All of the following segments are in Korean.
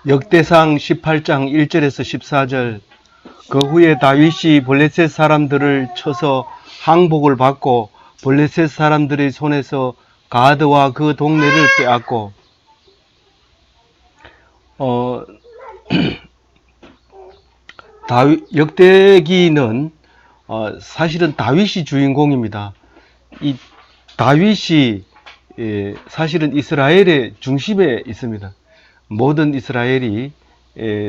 역대상 18장 1절에서 14절. 그 후에 다윗이 블레셋 사람들을 쳐서 항복을 받고 블레셋 사람들의 손에서 가드와 그 동네를 빼앗고 역대기는 사실은 다윗이 주인공입니다. 이 다윗이 사실은 이스라엘의 중심에 있습니다. 모든 이스라엘이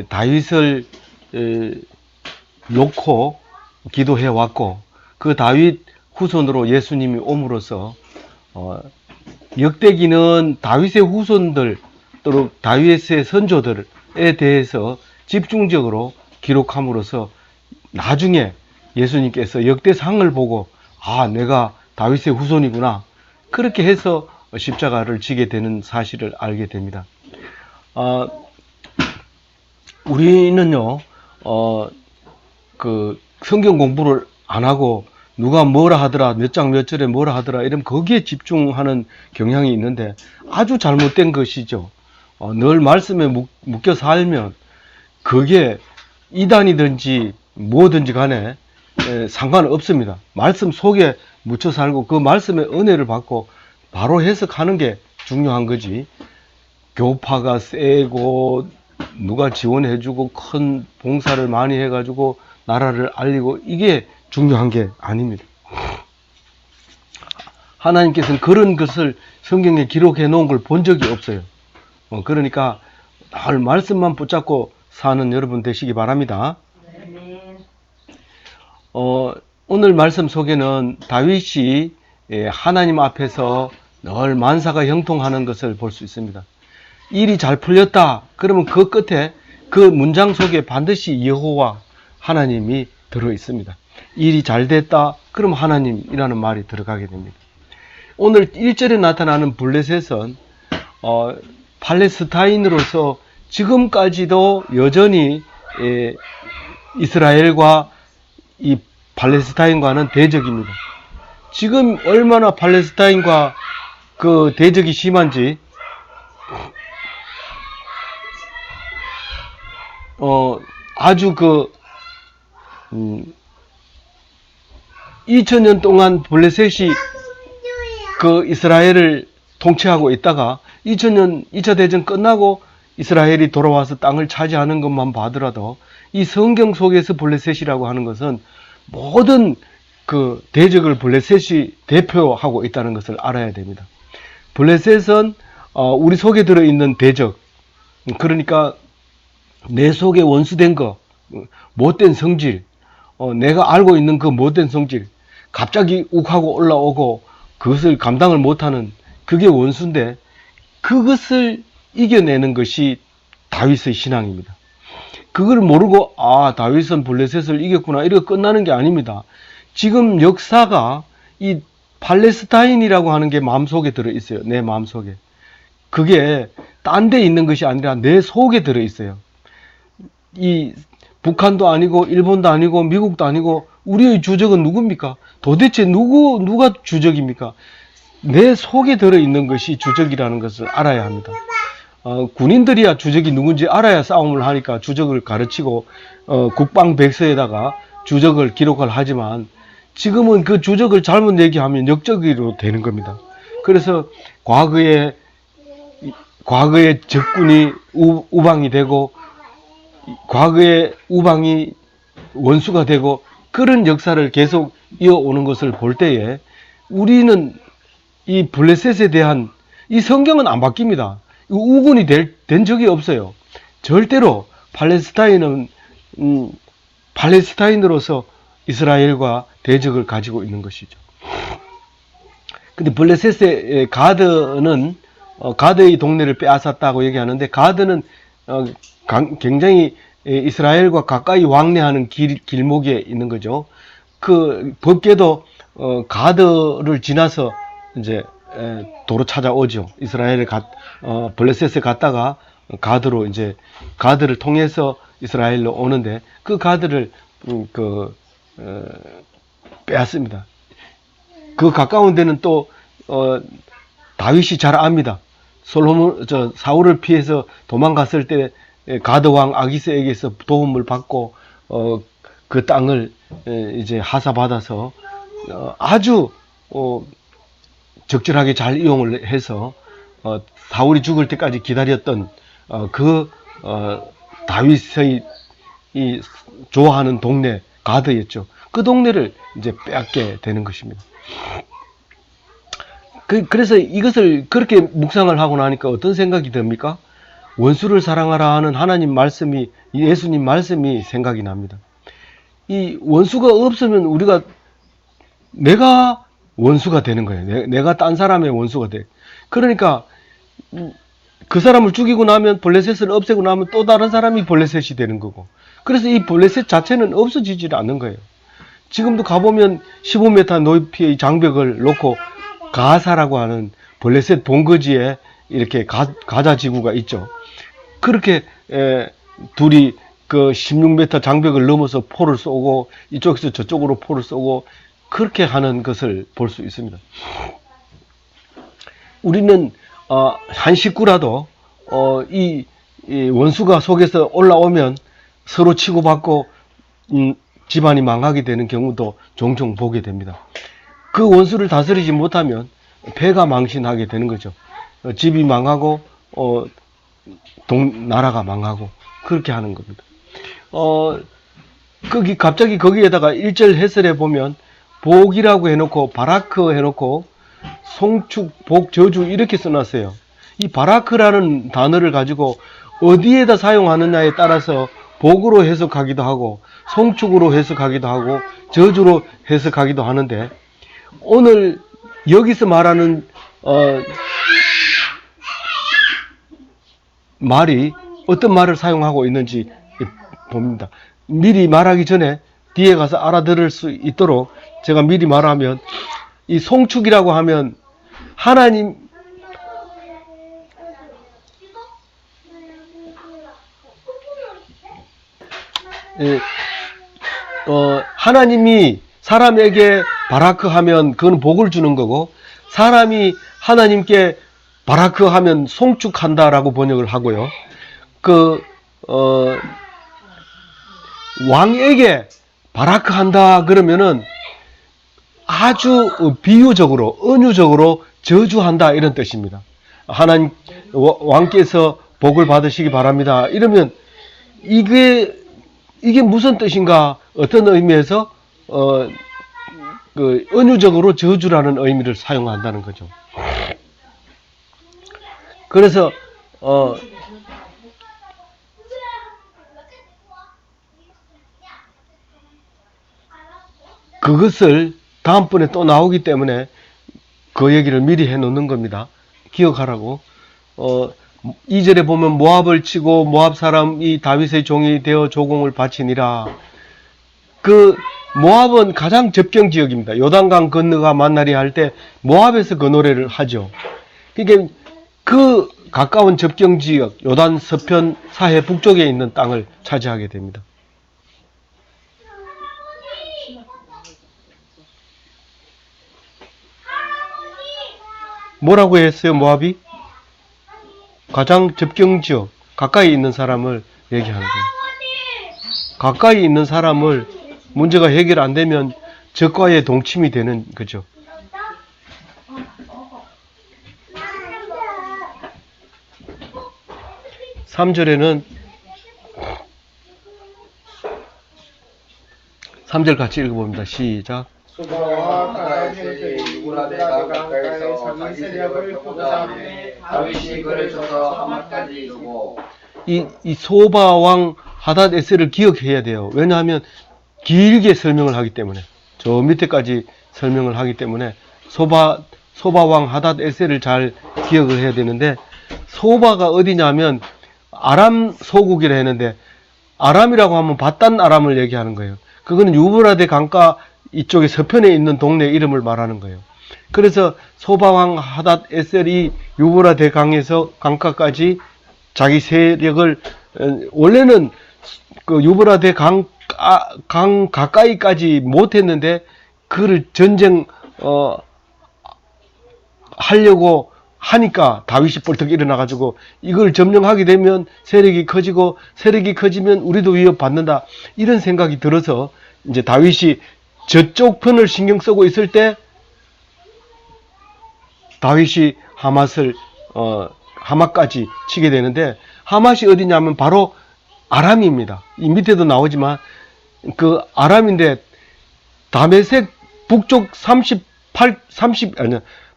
다윗을 놓고 기도해 왔고 그 다윗 후손으로 예수님이 옴으로써 역대기는 다윗의 후손들 또는 다윗의 선조들에 대해서 집중적으로 기록함으로써 나중에 예수님께서 역대상을 보고 내가 다윗의 후손이구나 그렇게 해서 십자가를 지게 되는 사실을 알게 됩니다. 우리는요 그 성경 공부를 안 하고 누가 뭐라 하더라 몇 장 몇 절에 뭐라 하더라 이러면 거기에 집중하는 경향이 있는데 아주 잘못된 것이죠. 늘 말씀에 묶여 살면 그게 이단이든지 뭐든지 간에 상관없습니다. 말씀 속에 묻혀 살고 그 말씀의 은혜를 받고 바로 해석하는 게 중요한 거지. 교파가 세고 누가 지원해주고 큰 봉사를 많이 해가지고 나라를 알리고 이게 중요한 게 아닙니다. 하나님께서는 그런 것을 성경에 기록해 놓은 걸 본 적이 없어요. 그러니까 늘 말씀만 붙잡고 사는 여러분 되시기 바랍니다. 오늘 말씀 속에는 다윗이 하나님 앞에서 늘 만사가 형통하는 것을 볼 수 있습니다. 일이 잘 풀렸다 그러면 그 끝에 그 문장 속에 반드시 여호와 하나님이 들어 있습니다. 일이 잘 됐다 그럼 하나님이라는 말이 들어가게 됩니다. 오늘 1절에 나타나는 블레셋은 팔레스타인으로서 지금까지도 여전히 이스라엘과 이 팔레스타인과는 대적입니다. 지금 얼마나 팔레스타인과 그 대적이 심한지 아주 2000년 동안 블레셋이 그 이스라엘을 통치하고 있다가 2000년 2차 대전 끝나고 이스라엘이 돌아와서 땅을 차지하는 것만 봐더라도 이 성경 속에서 블레셋이라고 하는 것은 모든 그 대적을 블레셋이 대표하고 있다는 것을 알아야 됩니다. 블레셋은 우리 속에 들어있는 대적, 그러니까 내 속에 원수된 거, 못된 성질, 내가 알고 있는 그 못된 성질, 갑자기 욱하고 올라오고 그것을 감당을 못하는 그게 원수인데 그것을 이겨내는 것이 다윗의 신앙입니다. 그걸 모르고 다윗은 블레셋을 이겼구나 이렇게 끝나는 게 아닙니다. 지금 역사가 이 팔레스타인이라고 하는 게 마음속에 들어있어요. 내 마음속에. 그게 딴 데 있는 것이 아니라 내 속에 들어있어요. 이 북한도 아니고 일본도 아니고 미국도 아니고 우리의 주적은 누굽니까? 도대체 누가 주적입니까? 내 속에 들어있는 것이 주적이라는 것을 알아야 합니다. 군인들이야 주적이 누군지 알아야 싸움을 하니까 주적을 가르치고 국방백서에다가 주적을 기록을 하지만 지금은 그 주적을 잘못 얘기하면 역적으로 되는 겁니다. 그래서 과거에 적군이 우방이 되고 과거에 우방이 원수가 되고 그런 역사를 계속 이어오는 것을 볼 때에 우리는 이 블레셋에 대한 이 성경은 안 바뀝니다. 우군이 된 적이 없어요. 절대로 팔레스타인은 팔레스타인으로서 이스라엘과 대적을 가지고 있는 것이죠. 근데 블레셋의 가드는 가드의 동네를 빼앗았다고 얘기하는데 가드는 굉장히 이스라엘과 가까이 왕래하는 길목에 있는 거죠. 그 법궤도 가드를 지나서 이제 도로 찾아오죠. 이스라엘에 블레셋에 갔다가 가드로 이제 가드를 통해서 이스라엘로 오는데 그 가드를 빼앗습니다. 그 가까운 데는 또 다윗이 잘 압니다. 사울을 피해서 도망갔을 때 가드 왕 아기스에게서 도움을 받고 그 땅을 이제 하사받아서 아주 적절하게 잘 이용을 해서 사울이 죽을 때까지 기다렸던 다윗의 이 좋아하는 동네 가드였죠. 그 동네를 이제 빼앗게 되는 것입니다. 그래서 이것을 그렇게 묵상을 하고 나니까 어떤 생각이 듭니까? 원수를 사랑하라 하는 하나님 말씀이, 예수님 말씀이 생각이 납니다. 이 원수가 없으면 내가 원수가 되는 거예요. 내가 딴 사람의 원수가 돼. 그러니까 그 사람을 죽이고 나면, 블레셋을 없애고 나면 또 다른 사람이 블레셋이 되는 거고. 그래서 이 블레셋 자체는 없어지질 않는 거예요. 지금도 가보면 15m 높이의 장벽을 놓고 가사라고 하는 블레셋 본거지에 이렇게 가자 지구가 있죠. 그렇게 둘이 그 16m 장벽을 넘어서 포를 쏘고 이쪽에서 저쪽으로 포를 쏘고 그렇게 하는 것을 볼 수 있습니다. 우리는 한 식구라도 이 원수가 속에서 올라오면 서로 치고받고 집안이 망하게 되는 경우도 종종 보게 됩니다. 그 원수를 다스리지 못하면 배가 망신하게 되는 거죠. 집이 망하고 나라가 망하고 그렇게 하는 겁니다. 갑자기 거기에다가 1절 해설에 보면 복이라고 해놓고 바라크 해놓고 송축, 복, 저주 이렇게 써놨어요. 이 바라크라는 단어를 가지고 어디에다 사용하느냐에 따라서 복으로 해석하기도 하고 송축으로 해석하기도 하고 저주로 해석하기도 하는데, 오늘 여기서 말하는 말이 어떤 말을 사용하고 있는지 봅니다. 미리 말하기 전에 뒤에 가서 알아들을 수 있도록 제가 미리 말하면, 이 송축이라고 하면 하나님이 사람에게 바라크 하면 그건 복을 주는 거고, 사람이 하나님께 바라크 하면 송축한다라고 번역을 하고요. 왕에게 바라크 한다 그러면은 아주 비유적으로, 은유적으로 저주한다 이런 뜻입니다. 하나님, 왕께서 복을 받으시기 바랍니다. 이러면 이게 무슨 뜻인가? 어떤 의미에서 은유적으로 저주라는 의미를 사용한다는 거죠. 그래서 그것을 다음번에 또 나오기 때문에 그 얘기를 미리 해놓는 겁니다. 기억하라고. 2절에 보면 모압을 치고 모압 사람이 다윗의 종이 되어 조공을 바치니라. 그 모압은 가장 접경 지역입니다. 요단강 건너가 만나리 할 때 모압에서 그 노래를 하죠. 그러니까 그 가까운 접경 지역, 요단 서편 사해 북쪽에 있는 땅을 차지하게 됩니다. 뭐라고 했어요, 모압이? 가장 접경 지역, 가까이 있는 사람을 얘기하는 거예요. 가까이 있는 사람을 문제가 해결 안 되면 적과의 동침이 되는 거죠. (3절에는) 3절 같이 읽어봅니다. 시작. 소바와 가나안의 유브라데가 가까이서 자기 세력을 펴고자하매 다윗이 그를 쳐서 하맛까지 이르고. 이 소바 왕 하닷에셀을 기억해야 돼요. 왜냐하면 길게 설명을 하기 때문에, 저 밑에까지 설명을 하기 때문에 소바 왕 하닷에셀을 잘 기억을 해야 되는데, 소바가 어디냐면 아람 소국이라 했는데, 아람이라고 하면 바단 아람을 얘기하는 거예요. 그거는 유브라데 강가 이쪽에 서편에 있는 동네 이름을 말하는 거예요. 그래서 소바왕 하닷에셀이 유브라데 강에서 강가까지 자기 세력을, 원래는 그 유브라데 강 가까이까지 못했는데 그를 전쟁 하려고 하니까 다윗이 벌떡 일어나가지고 이걸 점령하게 되면 세력이 커지고 세력이 커지면 우리도 위협받는다. 이런 생각이 들어서 이제 다윗이 저쪽 편을 신경 쓰고 있을 때 다윗이 하맛까지 치게 되는데 하맛이 어디냐면 바로 아람입니다. 이 밑에도 나오지만 그 아람인데 다메섹 북쪽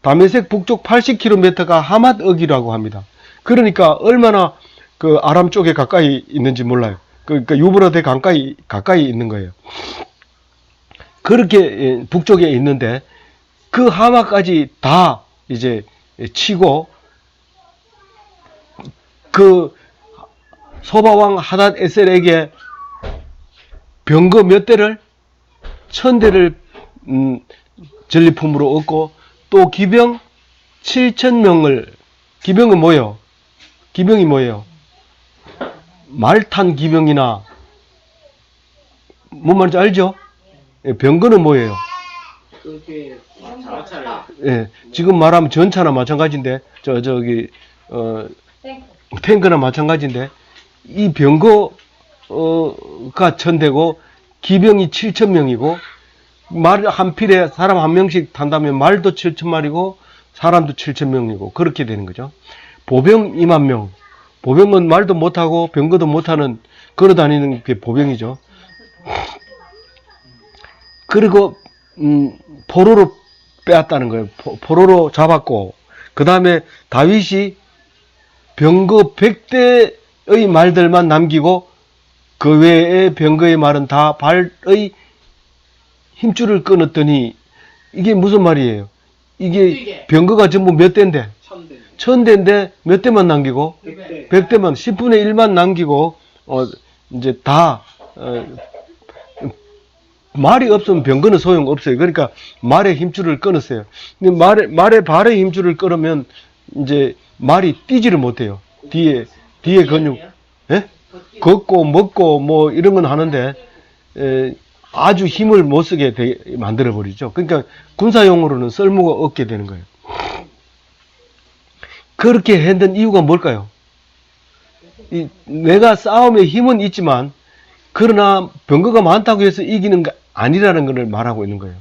다메섹 북쪽 80km가 하맛억이라고 합니다. 그러니까 얼마나 그 아람 쪽에 가까이 있는지 몰라요. 그러니까 유브라데 가까이 있는 거예요. 그렇게 북쪽에 있는데 그 하맛까지 다 이제 치고 그 소바왕 하닷 에셀에게 병거 몇 대를 1000대를 전리품으로 얻고 또 기병 7000명을 기병은 뭐예요? 기병이 뭐예요? 말탄 기병이나 뭔 말인지 알죠? 병거는 뭐예요? 그렇게 자차를 예, 지금 말하면 전차나 마찬가지인데 탱크나 마찬가지인데 이 병거가 1000대고 기병이 7000명이고 말 한 필에 사람 한 명씩 탄다면 말도 7000마리고 사람도 7000명이고 그렇게 되는 거죠. 보병 2만 명. 보병은 말도 못하고 병거도 못하는 걸어다니는 게 보병이죠. 그리고 포로로 빼앗다는 거예요. 포로로 잡았고 그 다음에 다윗이 병거 100대의 말들만 남기고 그 외에 병거의 말은 다 발의 힘줄을 끊었더니 이게 무슨 말이에요? 이게 병거가 전부 몇 대인데? 1000대인데 몇 대만 남기고 100대만 10분의 1만 남기고 이제 다 말이 없으면 병거는 소용없어요. 그러니까 말의 힘줄을 끊었어요. 근데 말의 발의 힘줄을 끊으면 이제 말이 뛰지를 못해요. 뒤에 근육, 예? 걷고 먹고 뭐 이런 건 하는데 아주 힘을 못 쓰게 만들어 버리죠. 그러니까 군사용으로는 쓸모가 없게 되는 거예요. 그렇게 했던 이유가 뭘까요? 내가 싸움에 힘은 있지만 그러나 병거가 많다고 해서 이기는 게 아니라는 것을 말하고 있는 거예요.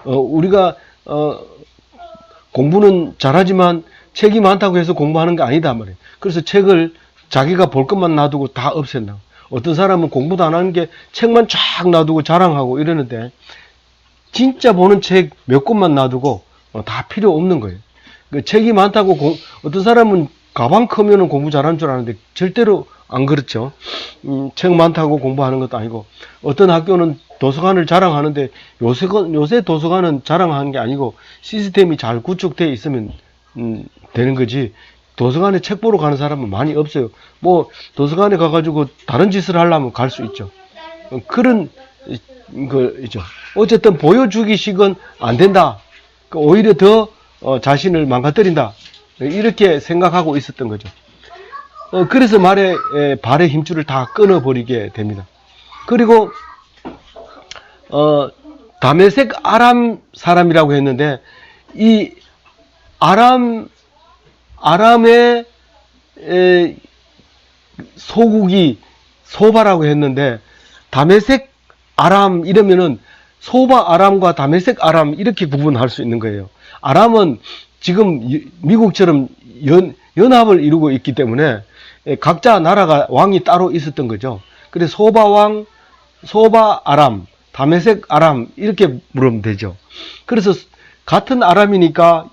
우리가 공부는 잘하지만 책이 많다고 해서 공부하는 게 아니다 말이에요. 그래서 책을 자기가 볼 것만 놔두고 다 없앤다고. 어떤 사람은 공부도 안 하는 게 책만 쫙 놔두고 자랑하고 이러는데 진짜 보는 책 몇 권만 놔두고 다 필요 없는 거예요. 그 책이 많다고 어떤 사람은 가방 크면은 공부 잘하는 줄 아는데 절대로 안 그렇죠. 책 많다고 공부하는 것도 아니고 어떤 학교는 도서관을 자랑하는데 요새 도서관은 자랑하는 게 아니고 시스템이 잘 구축되어 있으면 되는 거지. 도서관에 책 보러 가는 사람은 많이 없어요. 뭐 도서관에 가가지고 다른 짓을 하려면 갈 수 있죠. 그런 거죠. 어쨌든 보여주기식은 안 된다. 오히려 더 자신을 망가뜨린다. 이렇게 생각하고 있었던 거죠. 그래서 발의 힘줄을 다 끊어버리게 됩니다. 그리고 다메섹 아람 사람이라고 했는데 이 아람의 소국이 소바라고 했는데 다메섹 아람 이러면은 소바 아람과 다메섹 아람 이렇게 구분할 수 있는 거예요. 아람은 지금 미국처럼 연합을 이루고 있기 때문에 각자 나라가 왕이 따로 있었던 거죠. 그래서 소바 왕, 소바 아람, 다메섹 아람 이렇게 물으면 되죠. 그래서 같은 아람이니까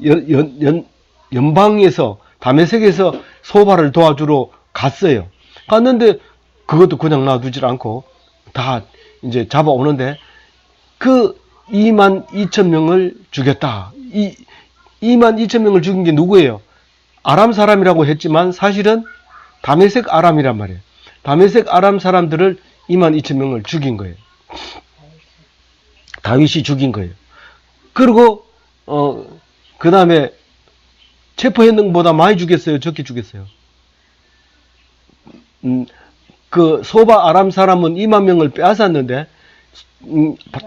연방에서 다메섹에서 소바를 도와주러 갔어요. 갔는데 그것도 그냥 놔두질 않고 다 이제 잡아오는데 그 22,000명을 죽였다. 22,000명을 죽인 게 누구예요? 아람 사람이라고 했지만 사실은 다메섹 아람이란 말이에요. 다메섹 아람 사람들을 22,000명을 죽인 거예요. 다윗이 죽인 거예요. 그리고 그 다음에 체포했는보다 많이 죽였어요? 적게 죽였어요? 그 소바 아람 사람은 2만 명을 빼앗았는데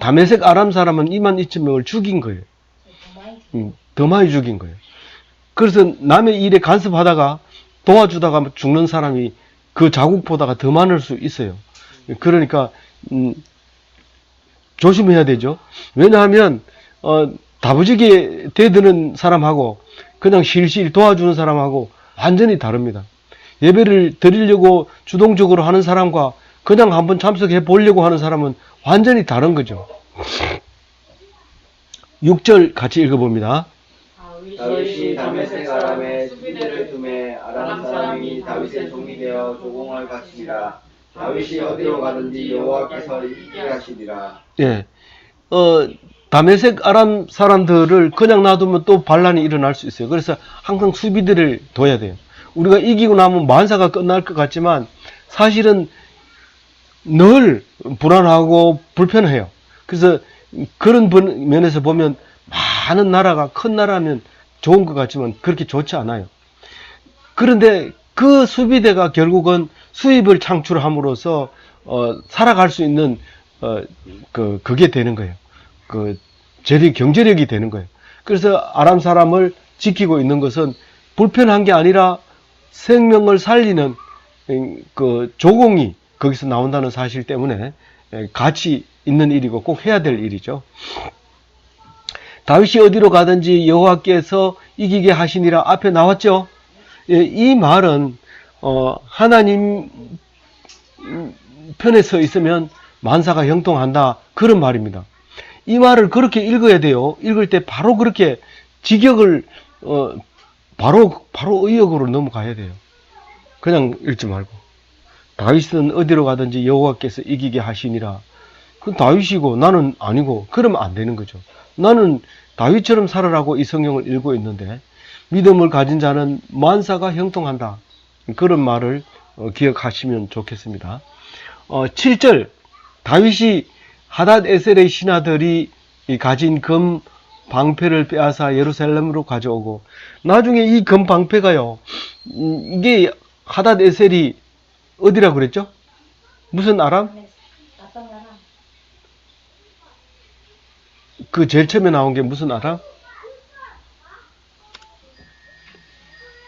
다메섹 아람 사람은 22,000명을 죽인 거예요. 더 많이 죽인 거예요. 그래서 남의 일에 간섭하다가 도와주다가 죽는 사람이 그 자국보다가 더 많을 수 있어요. 그러니까 조심해야 되죠. 왜냐하면 다부지게 대드는 사람하고 그냥 실실 도와주는 사람하고 완전히 다릅니다. 예배를 드리려고 주동적으로 하는 사람과 그냥 한번 참석해 보려고 하는 사람은 완전히 다른 거죠. 6절 같이 읽어봅니다. 다윗이 다메섹 아람에 수비대를 두매 아람 사람이 다윗의 종이 되어 조공을 바치니라. 다윗이 어디로 가든지 여호와께서 이기게 하시니라. 예, 다메섹 아람 사람들을 그냥 놔두면 또 반란이 일어날 수 있어요. 그래서 항상 수비대를 둬야 돼요. 우리가 이기고 나면 만사가 끝날 것 같지만 사실은 늘 불안하고 불편해요. 그래서 그런 면에서 보면 많은 나라가 큰 나라면 좋은 것 같지만 그렇게 좋지 않아요. 그런데 그 수비대가 결국은 수입을 창출함으로써 살아갈 수 있는 그게 되는 거예요. 그 경제력이 되는 거예요. 그래서 아람 사람을 지키고 있는 것은 불편한 게 아니라 생명을 살리는 그 조공이 거기서 나온다는 사실 때문에 가치 있는 일이고 꼭 해야 될 일이죠. 다윗이 어디로 가든지 여호와께서 이기게 하시니라 앞에 나왔죠. 이 말은 하나님 편에 서 있으면 만사가 형통한다 그런 말입니다. 이 말을 그렇게 읽어야 돼요. 읽을 때 바로 그렇게 직역을 바로 의역으로 넘어가야 돼요. 그냥 읽지 말고 다윗은 어디로 가든지 여호와께서 이기게 하시니라. 그 다윗이고 나는 아니고 그러면 안 되는 거죠. 나는 다윗처럼 살아라고 이 성경을 읽고 있는데 믿음을 가진 자는 만사가 형통한다. 그런 말을 기억하시면 좋겠습니다. 7절 다윗이 하닷 에셀의 신하들이 가진 금 방패를 빼앗아 예루살렘으로 가져오고 나중에 이 금 방패가요. 이게 하닷 에셀이 어디라고 그랬죠? 무슨 아람? 그 제일 처음에 나온 게 무슨 아람?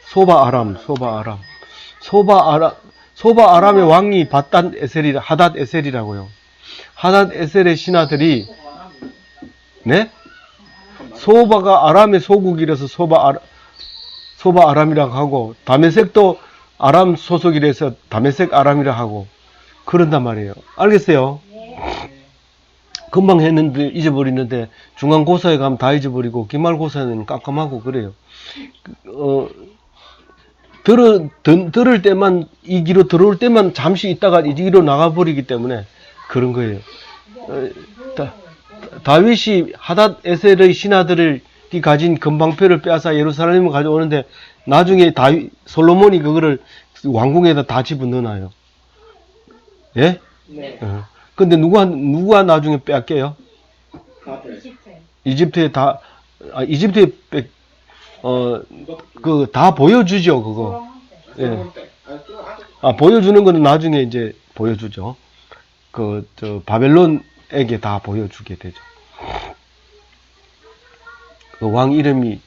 소바 아람의 왕이 하닷 에셀이라고요. 하닷 에셀의 신하들이 네? 소바가 아람의 소국이라서 소바 아람이라고 하고 다메섹도 아람 소속이라서 다메섹 아람이라 하고 그런단 말이에요. 알겠어요? 금방 했는데 잊어버리는데 중간고사에 가면 다 잊어버리고 기말고사에는 깜깜하고 그래요. 들을 때만 이 길로 들어올 때만 잠시 있다가 이 길로 나가버리기 때문에 그런 거예요. 다윗이 하닷 에셀의 신하들이 가진 금방패를 빼앗아 예루살렘을 가져오는데 나중에 솔로몬이 그거를 왕궁에다 다 집어넣어놔요. 예? 네. 근데 누가 나중에 빼앗겨요? 이집트에 다 보여주죠, 그거. 예. 보여주는 거는 나중에 이제 보여주죠. 바벨론에게 다 보여주게 되죠. 그 왕 이름이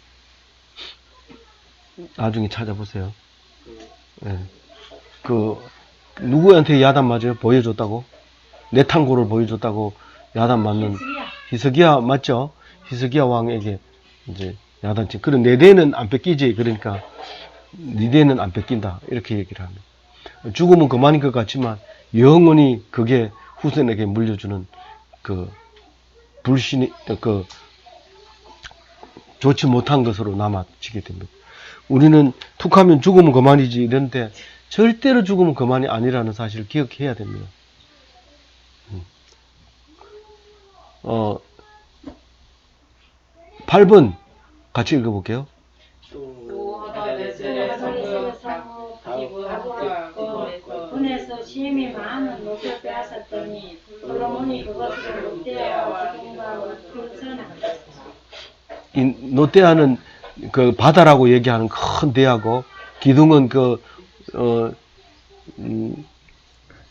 나중에 찾아보세요. 예. 누구한테 야단 맞아요? 보여줬다고? 내탕고를 보여줬다고 야단 맞는 히스기야 맞죠? 히스기야 왕에게 이제 야단치. 그런 내 대는 안 뺏기지. 그러니까 네 대는 안 뺏긴다. 이렇게 얘기를 합니다. 죽으면 그만인 것 같지만 영원히 그게 후손에게 물려주는 좋지 못한 것으로 남아지게 됩니다. 우리는 툭하면 죽으면 그만이지 이런데 절대로 죽으면 그만이 아니라는 사실을 기억해야 됩니다. 8번 같이 읽어볼게요. 군에서 시험이 많은 노트를 빼앗았더니 솔로몬이 그것을 롯데아와 기둥과 이 롯데아는 그 바다라고 얘기하는 큰 대하고 기둥은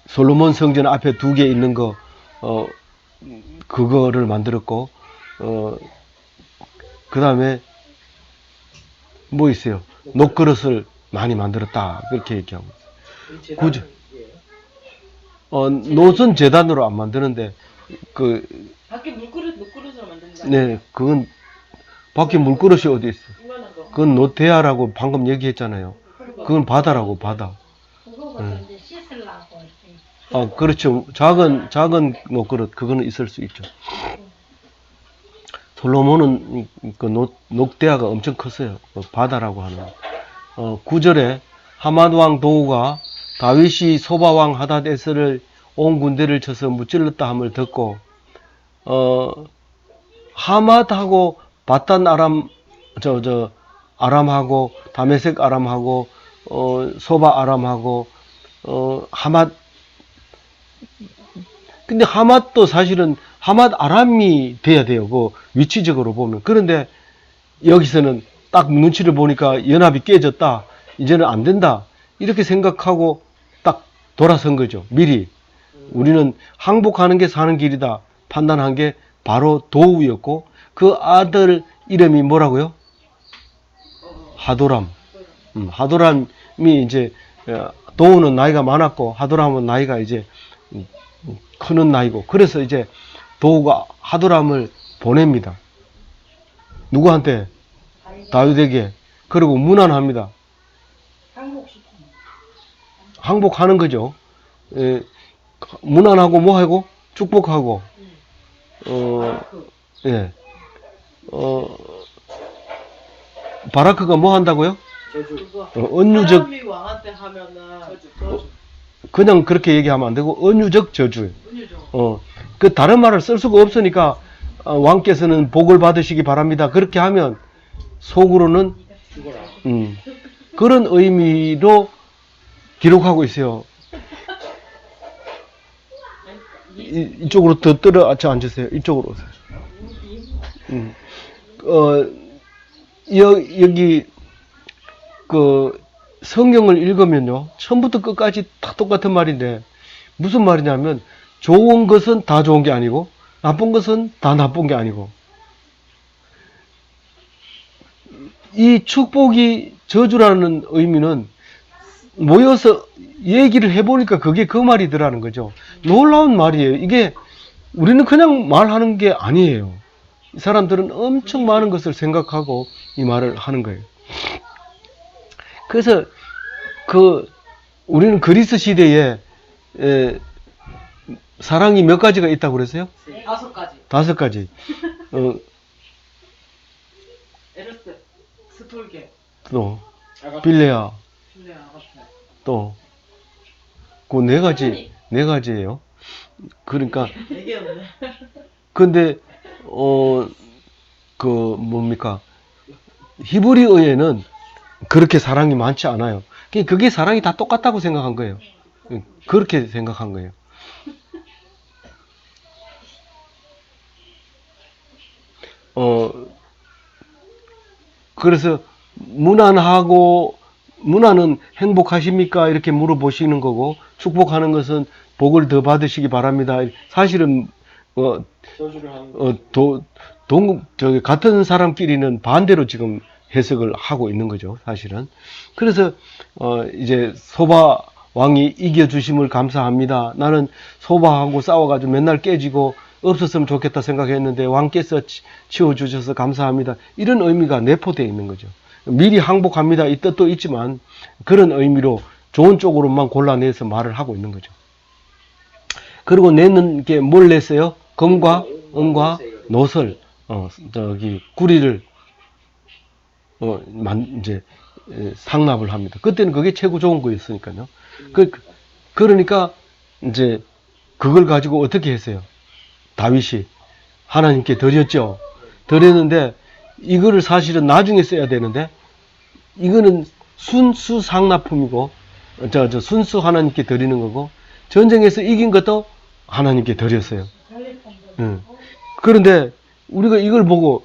솔로몬 성전 앞에 2개 있는 거 그거를 만들었고 그 다음에 뭐 있어요? 녹그릇을 많이 만들었다. 그렇게 얘기하고 있어요. 구절. 노선 재단으로 안 만드는데, 밖에 녹그릇으로 만든다. 네, 그건, 밖에 물그릇이 어디 있어? 이만한 거. 그건 노태아라고 방금 얘기했잖아요. 그건 바다라고, 바다. 그거보다 이제 씻으려고. 그렇죠. 작은 녹그릇, 그거는 있을 수 있죠. 솔로몬은 녹대야가 엄청 컸어요. 바다라고 하는. 9절에 하맛 왕 도우가 다윗이 소바 왕 하닷에스를 온 군대를 쳐서 무찔렀다 함을 듣고, 하맛하고 바단 아람, 아람하고, 다메섹 아람하고, 소바 아람하고, 하맛, 근데 하맛도 사실은 하맛 아람이 돼야 돼요. 그 위치적으로 보면. 그런데 여기서는 딱 눈치를 보니까 연합이 깨졌다. 이제는 안 된다. 이렇게 생각하고 딱 돌아선 거죠. 미리. 우리는 항복하는 게 사는 길이다. 판단한 게 바로 도우였고, 그 아들 이름이 뭐라고요? 하도람. 하도람이 이제, 도우는 나이가 많았고, 하도람은 나이가 이제 크는 나이고, 그래서 이제 도우가 하도람을 보냅니다. 누구한테? 다윗에게. 그리고 문안합니다. 항복하는 거죠. 문안하고 뭐 하고? 축복하고. 예. 바라크가 뭐 한다고요? 언유적, 사람이 왕한테 하면은 저주. 그냥 그렇게 얘기하면 안 되고, 언유적 저주예요. 은유죠. 그 다른 말을 쓸 수가 없으니까, 왕께서는 복을 받으시기 바랍니다. 그렇게 하면 속으로는 그런 의미로 기록하고 있어요. 이쪽으로 더 앉으세요. 이쪽으로 오세요. 여기 성경을 읽으면요, 처음부터 끝까지 다 똑같은 말인데, 무슨 말이냐면, 좋은 것은 다 좋은 게 아니고, 나쁜 것은 다 나쁜 게 아니고, 이 축복이 저주라는 의미는 모여서 얘기를 해보니까 그게 그 말이더라는 거죠. 놀라운 말이에요. 이게 우리는 그냥 말하는 게 아니에요. 이 사람들은 엄청 많은 것을 생각하고 이 말을 하는 거예요. 그래서 우리는 그리스 시대에 사랑이 몇 가지가 있다고 그랬어요? 5가지. 5가지. 에르스, 스톨게, 또 빌레아, 아가페. 또 그 4가지예요. 그러니까 4개였네. 근데 뭡니까? 히브리어에는 그렇게 사랑이 많지 않아요. 그게 사랑이 다 똑같다고 생각한 거예요. 그렇게 생각한 거예요. 그래서 문안은 행복하십니까? 이렇게 물어보시는 거고, 축복하는 것은 복을 더 받으시기 바랍니다. 사실은 같은 사람끼리는 반대로 지금 해석을 하고 있는 거죠, 사실은. 그래서 이제 소바 왕이 이겨주심을 감사합니다. 나는 소바하고 싸워가지고 맨날 깨지고 없었으면 좋겠다 생각했는데 왕께서 치워주셔서 감사합니다. 이런 의미가 내포되어 있는 거죠. 미리 항복합니다. 이 뜻도 있지만 그런 의미로 좋은 쪽으로만 골라내서 말을 하고 있는 거죠. 그리고 내는 게 뭘 냈어요? 금과 은과 노설, 구리를 이제 상납을 합니다. 그때는 그게 최고 좋은 거였으니까요. 그러니까 이제 그걸 가지고 어떻게 했어요? 다윗이 하나님께 드렸죠. 드렸는데 이거를 사실은 나중에 써야 되는데 이거는 순수 상납품이고 순수 하나님께 드리는 거고 전쟁에서 이긴 것도 하나님께 드렸어요. 그런데 우리가 이걸 보고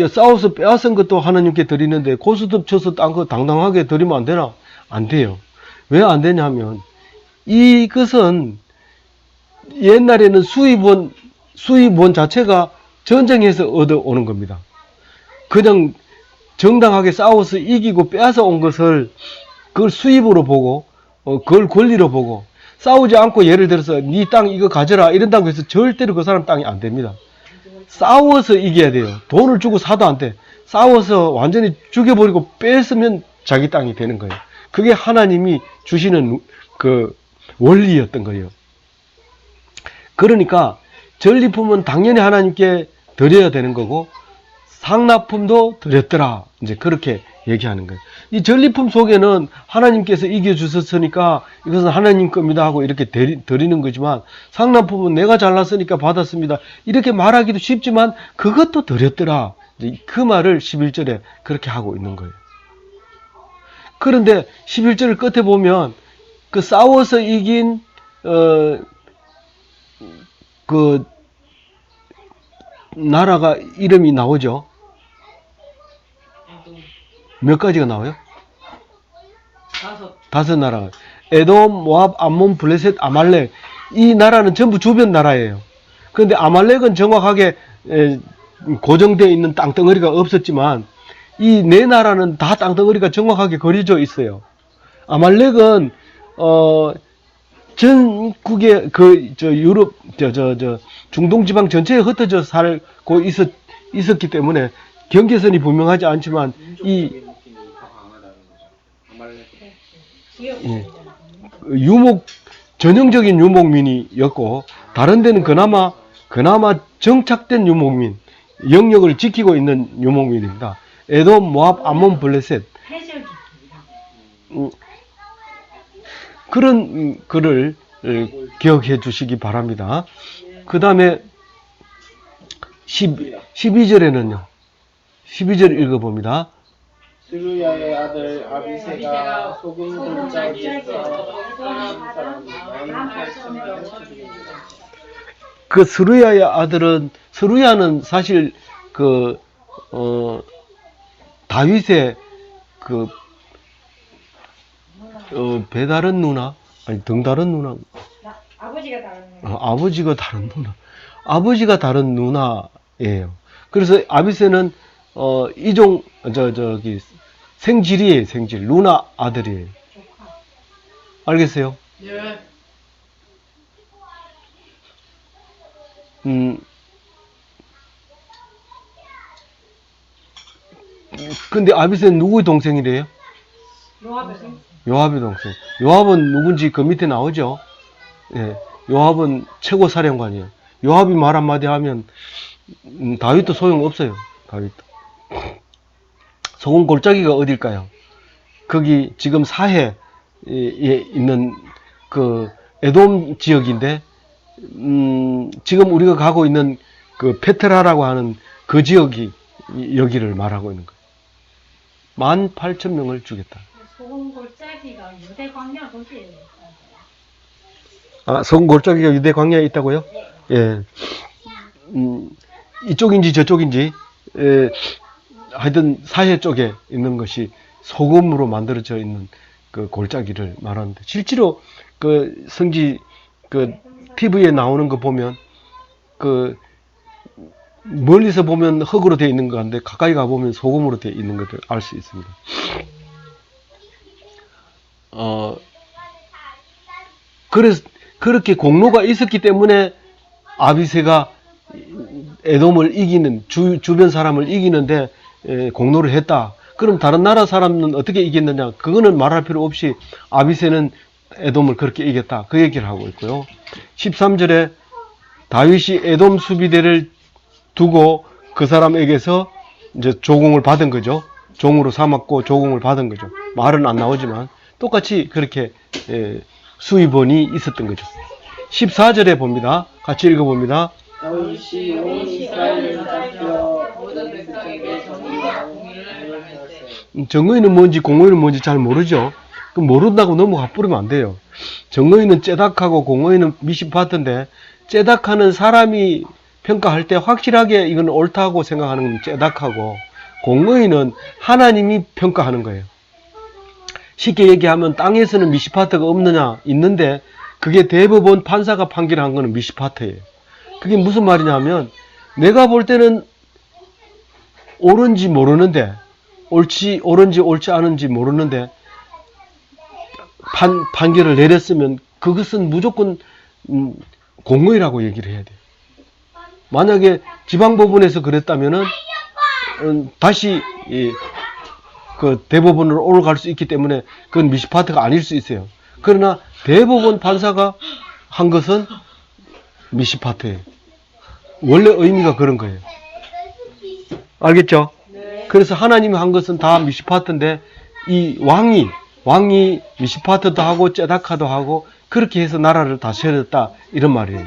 싸워서 빼앗은 것도 하나님께 드리는데 고스톱 쳐서 딴 거 당당하게 드리면 안 되나? 안 돼요. 왜 안 되냐면 이것은 옛날에는 수입원 자체가 전쟁에서 얻어오는 겁니다. 그냥 정당하게 싸워서 이기고 빼앗아 온 것을 그걸 수입으로 보고 그걸 권리로 보고 싸우지 않고 예를 들어서 네 땅 이거 가져라 이런다고 해서 절대로 그 사람 땅이 안 됩니다. 싸워서 이겨야 돼요. 돈을 주고 사도 안 돼. 싸워서 완전히 죽여버리고 뺏으면 자기 땅이 되는 거예요. 그게 하나님이 주시는 그 원리였던 거예요. 그러니까 전리품은 당연히 하나님께 드려야 되는 거고 상납품도 드렸더라. 이제 그렇게 얘기하는 거예요. 이 전리품 속에는 하나님께서 이겨주셨으니까 이것은 하나님 겁니다 하고 이렇게 드리는 거지만 상납품은 내가 잘났으니까 받았습니다. 이렇게 말하기도 쉽지만 그것도 드렸더라. 이제 그 말을 11절에 그렇게 하고 있는 거예요. 그런데 11절 끝에 보면 그 싸워서 이긴 그 나라가 이름이 나오죠. 몇 가지가 나와요? 다섯 나라가. 에돔, 모압, 암몬, 블레셋, 아말렉. 이 나라는 전부 주변 나라예요. 그런데 아말렉은 정확하게 고정되어 있는 땅덩어리가 없었지만 이 네 나라는 다 땅덩어리가 정확하게 그려져 있어요. 아말렉은 전국에 유럽 중동 지방 전체에 흩어져 살고 있었기 때문에 경계선이 분명하지 않지만 이 전형적인 유목민이었고 다른 데는 그나마 정착된 유목민, 영역을 지키고 있는 유목민입니다. 에돔, 모압, 암몬, 블레셋. 그런 글을 기억해 주시기 바랍니다. 그 다음에 12절에는요. 12절 읽어봅니다. 스루야의 아들 아비새가 소금 골짜기에서 그 스루야의 아들은 스루야는 사실 다윗의 배다른 누나 아니 등다른 누나 아버지가 다른 거. 아버지가 다른 누나 아버지가 다른 누나예요. 그래서 아비새는 이종 생질이에요. 생질 누나 아들이에요. 알겠어요? 예. 근데 아비새는 누구의 동생이래요? 요압의 동생. 요압은 누군지 그 밑에 나오죠? 예. 요압은 최고 사령관이에요. 요압이 말 한마디 하면, 다윗도 소용없어요. 다윗도. 소금 골짜기가 어딜까요? 거기 지금 사해에 있는 그 에돔 지역인데, 지금 우리가 가고 있는 그 페트라라고 하는 그 지역이 여기를 말하고 있는 거예요. 18,000명을 죽였다. 소금 골짜기가 유대 광야 도시예요. 아, 소금 골짜기가 유대 광야에 있다고요? 예. 이쪽인지 저쪽인지, 하여튼 사해 쪽에 있는 것이 소금으로 만들어져 있는 그 골짜기를 말하는데, 실제로 그 성지, TV에 나오는 거 보면, 멀리서 보면 흙으로 되어 있는 것 같은데, 가까이 가보면 소금으로 되어 있는 것을 알 수 있습니다. 그래서, 그렇게 공로가 있었기 때문에 아비새가 에돔을 이기는, 주변 사람을 이기는데 공로를 했다. 그럼 다른 나라 사람은 어떻게 이겼느냐? 그거는 말할 필요 없이 아비새는 에돔을 그렇게 이겼다. 그 얘기를 하고 있고요. 13절에 다윗이 에돔 수비대를 두고 그 사람에게서 이제 조공을 받은 거죠. 종으로 삼았고 조공을 받은 거죠. 말은 안 나오지만 똑같이 그렇게 수입원이 있었던 거죠. 14절에 봅니다. 같이 읽어봅니다. 다윗이 온 이스라엘을 살펴 모든 백성에게 정의와 공의를 말했세. 정의는 뭔지 공의는 뭔지 잘 모르죠. 그 모른다고 넘어가 버리면 안 돼요. 정의는 째닥하고 공의는 미시파트인데, 째닥하는 사람이 평가할 때 확실하게 이건 옳다고 생각하는 건 째닥하고, 공의는 하나님이 평가하는 거예요. 쉽게 얘기하면 땅에서는 미시파트가 없느냐? 있는데 그게 대법원 판사가 판결한 거는 미시파트예요. 그게 무슨 말이냐면, 내가 볼 때는 옳은지 모르는데 옳은지 옳지 않은지 모르는데 판결을 내렸으면 그것은 무조건 공의라고 얘기를 해야 돼요. 만약에 지방법원에서 그랬다면은 다시 그 대법원으로 올라갈 수 있기 때문에 그건 미시파트가 아닐 수 있어요. 그러나 대법원 판사가 한 것은 미시파트예요. 원래 의미가 그런 거예요. 알겠죠? 그래서 하나님이 한 것은 다 미시파트인데 이 왕이 미시파트도 하고 째다카도 하고 그렇게 해서 나라를 다스렸다 이런 말이에요.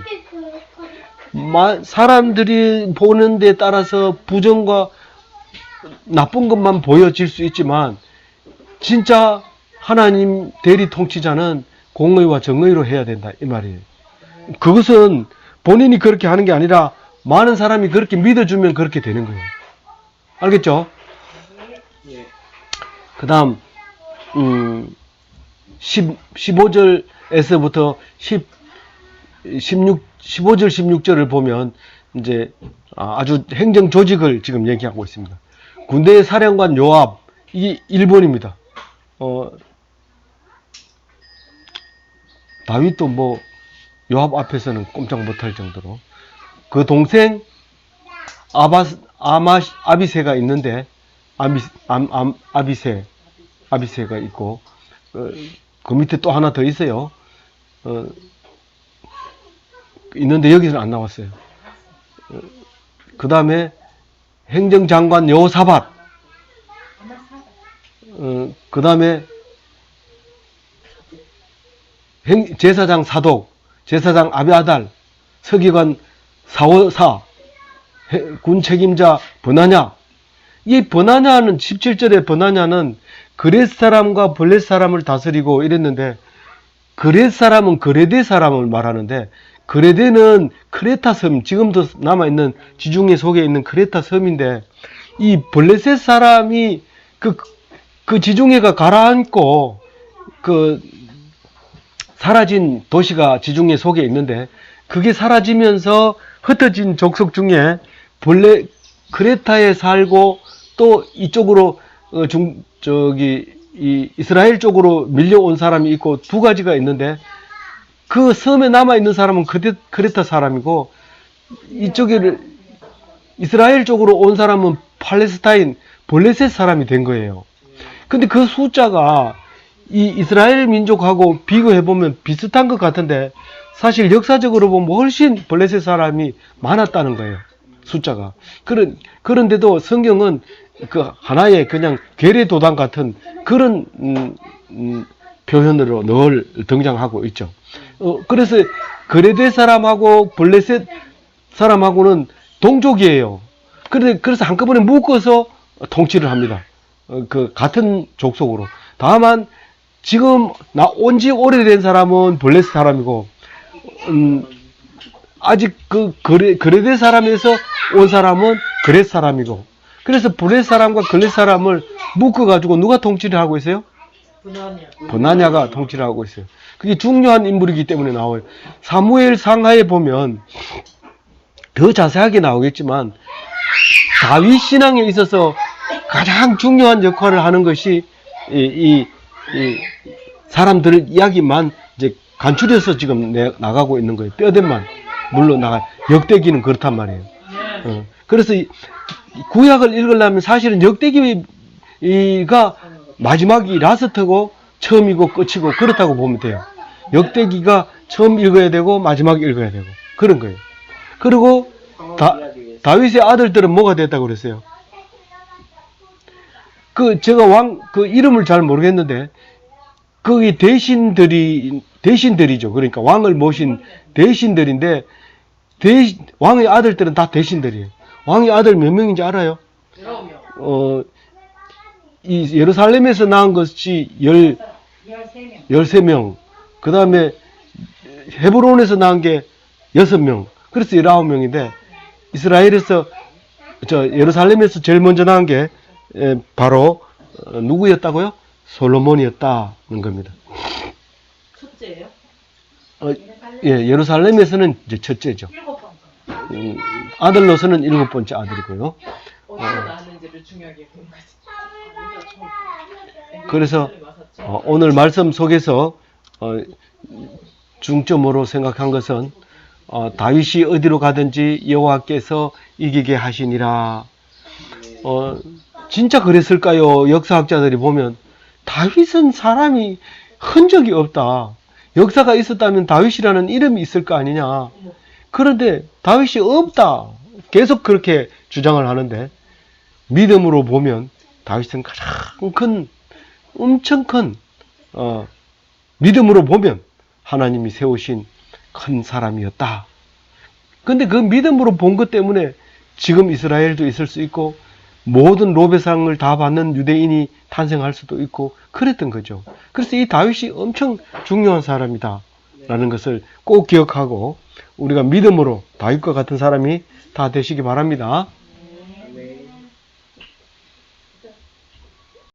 사람들이 보는 데 따라서 부정과 나쁜 것만 보여질 수 있지만 진짜 하나님 대리 통치자는 공의와 정의로 해야 된다 이 말이에요. 그것은 본인이 그렇게 하는 게 아니라 많은 사람이 그렇게 믿어주면 그렇게 되는 거예요. 알겠죠? 그 다음 15절에서부터 15절 16절을 보면 이제 아주 행정 조직을 지금 얘기하고 있습니다. 군대의 사령관 요압 이게 1번입니다. 다윗도 뭐 요압 앞에서는 꼼짝 못할 정도로 그 동생 아비새가 있는데 아비새가 있고 그 밑에 또 하나 더 있어요. 있는데 여기서는 안 나왔어요. 그 다음에 행정장관 여호사밧, 그 다음에 제사장 사독, 제사장 아비아달, 서기관 사오사, 군 책임자 버나냐. 이 버나냐는 17절에 버나냐는 그렛 사람과 블렛 사람을 다스리고 이랬는데 그렛 사람은 그레데 사람을 말하는데 그레데는 크레타 섬, 지금도 남아있는 지중해 속에 있는 크레타 섬인데 이 블레셋 사람이 그 지중해가 가라앉고 그 사라진 도시가 지중해 속에 있는데 그게 사라지면서 흩어진 족속 중에 크레타에 살고 또 이쪽으로 이 이스라엘 쪽으로 밀려온 사람이 있고 두 가지가 있는데 그 섬에 남아있는 사람은 크레타 사람이고 이쪽에 이스라엘 쪽으로 온 사람은 팔레스타인 블레셋 사람이 된 거예요. 근데 그 숫자가 이 이스라엘 민족하고 비교해보면 비슷한 것 같은데 사실 역사적으로 보면 훨씬 블레셋 사람이 많았다는 거예요. 숫자가. 그런데도 성경은 그 하나의 그냥 괴뢰도당 같은 그런 표현으로 늘 등장하고 있죠. 그래서 그레데 사람하고 블레셋 사람하고는 동족이에요. 그래서 한꺼번에 묶어서 통치를 합니다. 그 같은 족속으로. 다만 지금 온 지 오래된 사람은 블레셋 사람이고 아직 그 그레데 사람에서 온 사람은 그렛 사람이고 그래서 블레셋 사람과 그렛 사람을 묶어가지고 누가 통치를 하고 있어요? 버나냐가 통치를 하고 있어요. 그게 중요한 인물이기 때문에 나와요. 사무엘 상하에 보면 더 자세하게 나오겠지만 다윗 신앙에 있어서 가장 중요한 역할을 하는 것이 이 사람들 이야기만 이제 간추려서 지금 나가고 있는 거예요. 뼈대만 물론 나가. 역대기는 그렇단 말이에요. 그래서 구약을 읽으려면 사실은 역대기가 마지막이 라스트고 처음이고 끝이고 그렇다고 보면 돼요. 역대기가 처음 읽어야 되고 마지막 읽어야 되고 그런 거예요. 그리고 다윗의 아들들은 뭐가 됐다고 그랬어요? 제가 그 이름을 잘 모르겠는데 거기 대신들이죠. 그러니까 왕을 모신 대신들인데 왕의 아들들은 다 대신들이에요. 왕의 아들 몇 명인지 알아요? 9명. 이 예루살렘에서 낳은 것이 13명. 그 다음에 헤브론에서 낳은 게 6명. 그래서 19명인데 이스라엘에서 예루살렘에서 제일 먼저 낳은 게 바로 누구였다고요? 솔로몬이었다는 겁니다. 첫째예요? 예, 예루살렘에서는 이제 첫째죠. 7번째. 아들로서는 7번째 아들이고요. 어디서 낳았는지를 중요하게 본 거지. 그래서 오늘 말씀 속에서 중점으로 생각한 것은 다윗이 어디로 가든지 여호와께서 이기게 하시니라. 진짜 그랬을까요? 역사학자들이 보면 다윗은 사람이 흔적이 없다. 역사가 있었다면 다윗이라는 이름이 있을 거 아니냐. 그런데 다윗이 없다. 계속 그렇게 주장을 하는데 믿음으로 보면 다윗은 가장 큰, 엄청 큰 믿음으로 보면 하나님이 세우신 큰 사람이었다. 근데 그 믿음으로 본 것 때문에 지금 이스라엘도 있을 수 있고 모든 로베상을 다 받는 유대인이 탄생할 수도 있고 그랬던 거죠. 그래서 이 다윗이 엄청 중요한 사람이다 라는 것을 꼭 기억하고 우리가 믿음으로 다윗과 같은 사람이 다 되시기 바랍니다.